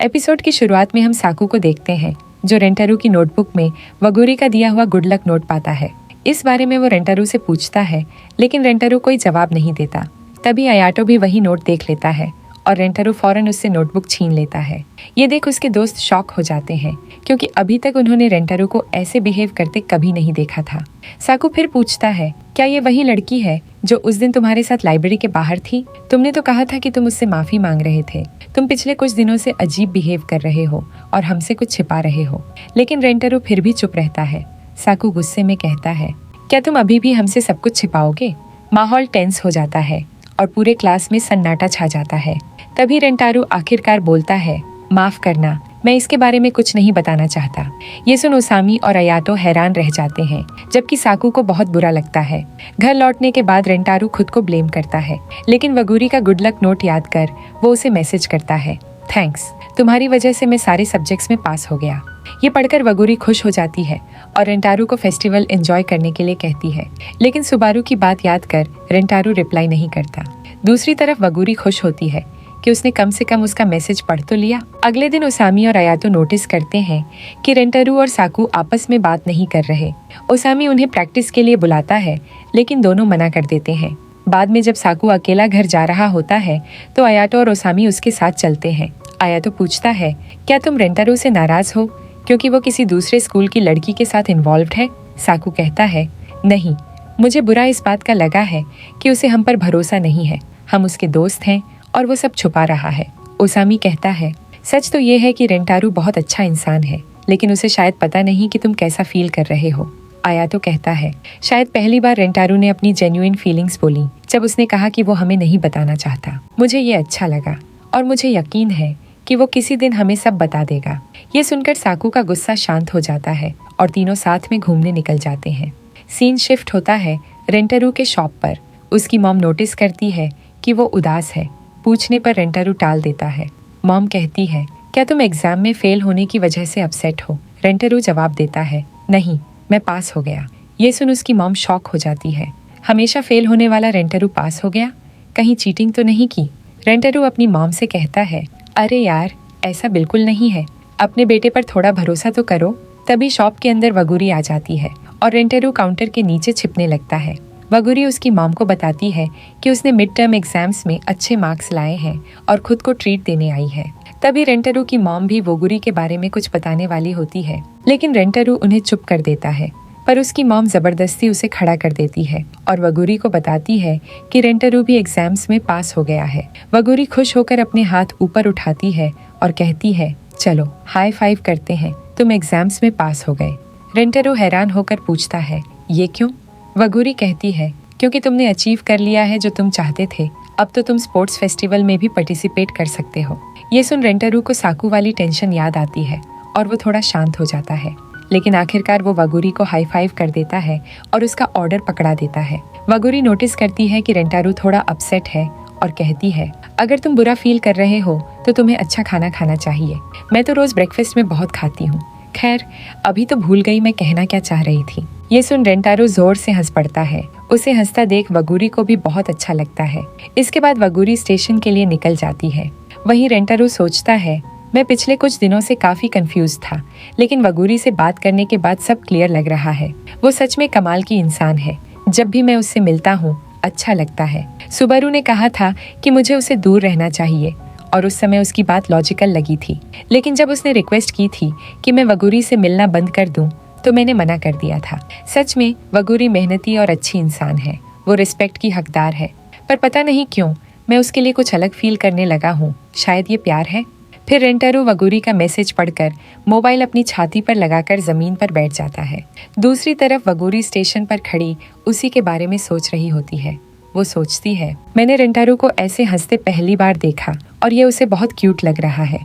Episode की शुरुआत में हम साकू को देखते हैं जो रेंटारू की नोटबुक में वगूरी का दिया हुआ गुड लक नोट पाता है। इस बारे में वो रेंटारू से पूछता है, लेकिन रेंटारू कोई जवाब नहीं देता। तभी अयाटो भी वही नोट देख लेता है और रेंटारू फौरन उससे नोटबुक छीन लेता है। ये देख उसके दोस्त शॉक हो जाते हैं क्योंकि अभी तक उन्होंने रेंटारू को ऐसे बिहेव करते कभी नहीं देखा था। साकू फिर पूछता है, क्या ये वही लड़की है जो उस दिन तुम्हारे साथ लाइब्रेरी के बाहर थी? तुमने तो कहा था कि तुम उससे माफी मांग रहे थे। तुम पिछले कुछ दिनों से अजीब बिहेव कर रहे हो और हमसे कुछ छिपा रहे हो। लेकिन रेंटारू फिर भी चुप रहता है। साकू गुस्से में कहता है, क्या तुम अभी भी हमसे सब कुछ छिपाओगे? माहौल टेंस हो जाता है और पूरे क्लास में सन्नाटा छा जाता है। तभी रेंटारू आखिरकार बोलता है, माफ करना, मैं इसके बारे में कुछ नहीं बताना चाहता। ये सुन ओसामी और अयाटो हैरान रह जाते हैं, जबकि साकू को बहुत बुरा लगता है। घर लौटने के बाद रेंटारू खुद को ब्लेम करता है, लेकिन वगूरी का गुड लक नोट याद कर वो उसे मैसेज करता है, थैंक्स, तुम्हारी वजह से मैं सारे सब्जेक्ट्स में पास हो गया। ये पढ़कर वगूरी खुश हो जाती है और रेंटारू को फेस्टिवल एंजॉय करने के लिए कहती है, लेकिन सुबारू की बात याद कर रेंटारू रिप्लाई नहीं करता। दूसरी तरफ वगूरी खुश होती है कि उसने कम से कम उसका मैसेज पढ़ तो लिया। अगले दिन ओसामी और अयातो नोटिस करते हैं कि रेंटारू और साकू आपस में बात नहीं कर रहे। ओसामी उन्हें प्रैक्टिस के लिए बुलाता है, लेकिन दोनों मना कर देते हैं। बाद में जब साकू अकेला घर जा रहा होता है तो अयातो और ओसामी उसके साथ चलते हैं। अयातो पूछता है, क्या तुम रेंटारू से नाराज हो क्योंकि वो किसी दूसरे स्कूल की लड़की के साथ इन्वॉल्व्ड है? साकू कहता है, नहीं, मुझे बुरा इस बात का लगा है कि उसे हम पर भरोसा नहीं है। हम उसके दोस्त हैं और वो सब छुपा रहा है। ओसामी कहता है, सच तो ये है कि रेंटारू बहुत अच्छा इंसान है, लेकिन उसे शायद पता नहीं कि तुम कैसा फील कर रहे हो। अयातो कहता है, शायद पहली बार रेंटारू ने अपनी जेन्युइन फीलिंग्स बोली जब उसने कहा कि वो हमें नहीं बताना चाहता। मुझे ये अच्छा लगा और मुझे यकीन है कि वो किसी दिन हमें सब बता देगा। ये सुनकर साकू का गुस्सा शांत हो जाता है और तीनों साथ में घूमने निकल जाते हैं। सीन शिफ्ट होता है रेंटारू के शॉप पर। उसकी मॉम नोटिस करती है कि वो उदास है। पूछने पर रेंटारू टाल देता है। मॉम कहती है, क्या तुम एग्जाम में फेल होने की वजह से अपसेट हो? रेंटारू जवाब देता है, नहीं, मैं पास हो गया। ये सुन उसकी मॉम शॉक हो जाती है। हमेशा फेल होने वाला रेंटारू पास हो गया? कहीं चीटिंग तो नहीं की? रेंटारू अपनी मॉम से कहता है, अरे यार, ऐसा बिल्कुल नहीं है, अपने बेटे पर थोड़ा भरोसा तो करो। तभी शॉप के अंदर वगूरी आ जाती है और रेंटारू काउंटर के नीचे छिपने लगता है। वगूरी उसकी मॉम को बताती है कि उसने मिड टर्म एग्जाम्स में अच्छे मार्क्स लाए हैं और खुद को ट्रीट देने आई है। तभी रेंटारू की मॉम भी वगूरी के बारे में कुछ बताने वाली होती है, लेकिन रेंटारू उन्हें चुप कर देता है। पर उसकी मॉम जबरदस्ती उसे खड़ा कर देती है और वगूरी को बताती है कि रेंटारू भी एग्जाम्स में पास हो गया है। वगूरी खुश होकर अपने हाथ ऊपर उठाती है और कहती है, चलो हाई फाइव करते हैं, तुम एग्जाम्स में पास हो गए। रेंटारू हैरान होकर पूछता है, ये क्यों? वगूरी कहती है, क्योंकि तुमने अचीव कर लिया है जो तुम चाहते थे। अब तो तुम स्पोर्ट्स फेस्टिवल में भी पार्टिसिपेट कर सकते हो। ये सुन रेंटारू को साकू वाली टेंशन याद आती है और वो थोड़ा शांत हो जाता है, लेकिन आखिरकार वो वगूरी को हाई फाइव कर देता है और उसका ऑर्डर पकड़ा देता है। वगूरी नोटिस करती है कि रेंटारू थोड़ा अपसेट है और कहती है, अगर तुम बुरा फील कर रहे हो तो तुम्हें अच्छा खाना खाना चाहिए। मैं तो रोज ब्रेकफास्ट में बहुत खाती हूँ। खैर, अभी तो भूल गई मैं कहना क्या चाह रही थी। ये सुन रेंटारू जोर से हंस पड़ता है। उसे हंसता देख वगूरी को भी बहुत अच्छा लगता है। इसके बाद वगूरी स्टेशन के लिए निकल जाती है। वहीं रेंटारू सोचता है, मैं पिछले कुछ दिनों से काफी कंफ्यूज था, लेकिन वगूरी से बात करने के बाद सब क्लियर लग रहा है। वो सच में कमाल की इंसान है। जब भी मैं उससे मिलता हूँ अच्छा लगता है। सुबारू ने कहा था कि मुझे उसे दूर रहना चाहिए और उस समय उसकी बात लॉजिकल लगी थी, लेकिन जब उसने रिक्वेस्ट की थी कि मैं वगूरी से मिलना बंद कर दूं तो मैंने मना कर दिया था। सच में वगूरी मेहनती और अच्छी इंसान है। वो रिस्पेक्ट की हकदार है, पर पता नहीं क्यों मैं उसके लिए कुछ अलग फील करने लगा हूँ। शायद ये प्यार है। फिर रेंटारू वगूरी का मैसेज पढ़कर मोबाइल अपनी छाती पर लगाकर जमीन पर बैठ जाता है। दूसरी तरफ वगूरी स्टेशन पर खड़ी उसी के बारे में सोच रही होती है। वो सोचती है, मैंने रेंटारू को ऐसे हंसते पहली बार देखा और ये उसे बहुत क्यूट लग रहा है।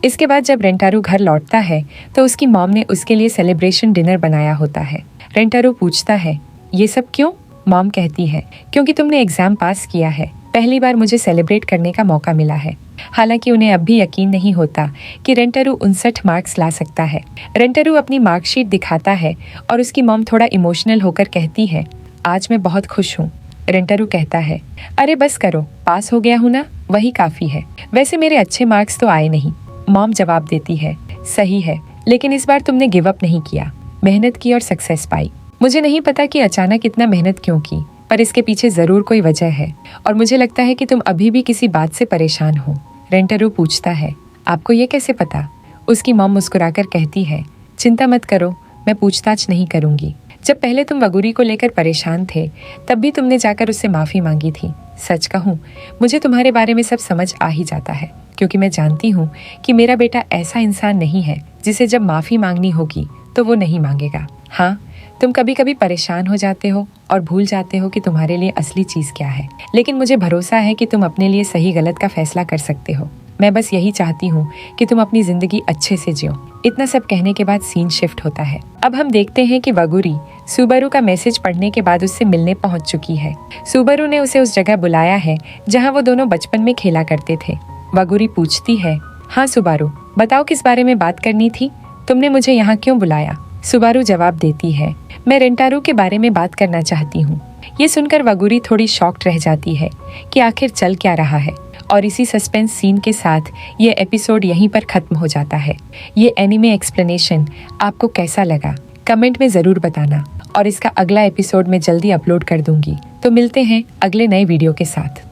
इसके बाद जब रेंटारू घर लौटता है तो उसकी मॉम ने उसके लिए सेलिब्रेशन डिनर बनाया होता है। रेंटारू पूछता है, ये सब क्यों? मॉम कहती है, क्योंकि तुमने एग्जाम पास किया है। पहली बार मुझे सेलिब्रेट करने का मौका मिला है। हालांकि उन्हें अब भी यकीन नहीं होता कि रेंटारू 59 मार्क्स ला सकता है। रेंटारू अपनी मार्कशीट दिखाता है और उसकी मॉम थोड़ा इमोशनल होकर कहती है, आज मैं बहुत खुश हूँ। रेंटारू कहता है, अरे बस करो, पास हो गया हूँ ना, वही काफी है। वैसे मेरे अच्छे मार्क्स तो आए नहीं, मॉम जवाब देती है, सही है, लेकिन इस बार तुमने गिव अप नहीं किया, मेहनत की और सक्सेस पाई। मुझे नहीं पता कि अचानक इतना मेहनत क्यों की, पर इसके पीछे जरूर कोई वजह है और मुझे लगता है कि तुम अभी भी किसी बात से परेशान हो। रेंटरू पूछता है, आपको ये कैसे पता? उसकी मॉम मुस्कुराकर कहती है, चिंता मत करो, मैं पूछताछ नहीं करूंगी। जब पहले तुम वगूरी को लेकर परेशान थे तब भी तुमने जाकर उससे माफी मांगी थी। सच कहूँ, मुझे तुम्हारे बारे में सब समझ आ ही जाता है, क्योंकि मैं जानती हूँ कि मेरा बेटा ऐसा इंसान नहीं है जिसे जब माफी मांगनी होगी तो वो नहीं मांगेगा। हाँ, तुम कभी कभी परेशान हो जाते हो और भूल जाते हो कि तुम्हारे लिए असली चीज क्या है, लेकिन मुझे भरोसा है कि तुम अपने लिए सही गलत का फैसला कर सकते हो। मैं बस यही चाहती हूँ कि तुम अपनी जिंदगी अच्छे से जियो। इतना सब कहने के बाद सीन शिफ्ट होता है। अब हम देखते हैं कि वगूरी सुबारू का मैसेज पढ़ने के बाद उससे मिलने पहुंच चुकी है। सुबारू ने उसे उस जगह बुलाया है जहां वो दोनों बचपन में खेला करते थे। वगूरी पूछती है, हाँ सुबारू, बताओ किस बारे में बात करनी थी? तुमने मुझे यहाँ क्यों बुलाया? सुबारू जवाब देती है, मैं रेंटारू के बारे में बात करना चाहती हूँ। ये सुनकर वगूरी थोड़ी शॉक्ड रह जाती है कि आखिर चल क्या रहा है। और इसी सस्पेंस सीन के साथ ये एपिसोड यहीं पर खत्म हो जाता है। ये एनिमे एक्सप्लेनेशन आपको कैसा लगा कमेंट में ज़रूर बताना, और इसका अगला एपिसोड मैं जल्दी अपलोड कर दूंगी। तो मिलते हैं अगले नए वीडियो के साथ।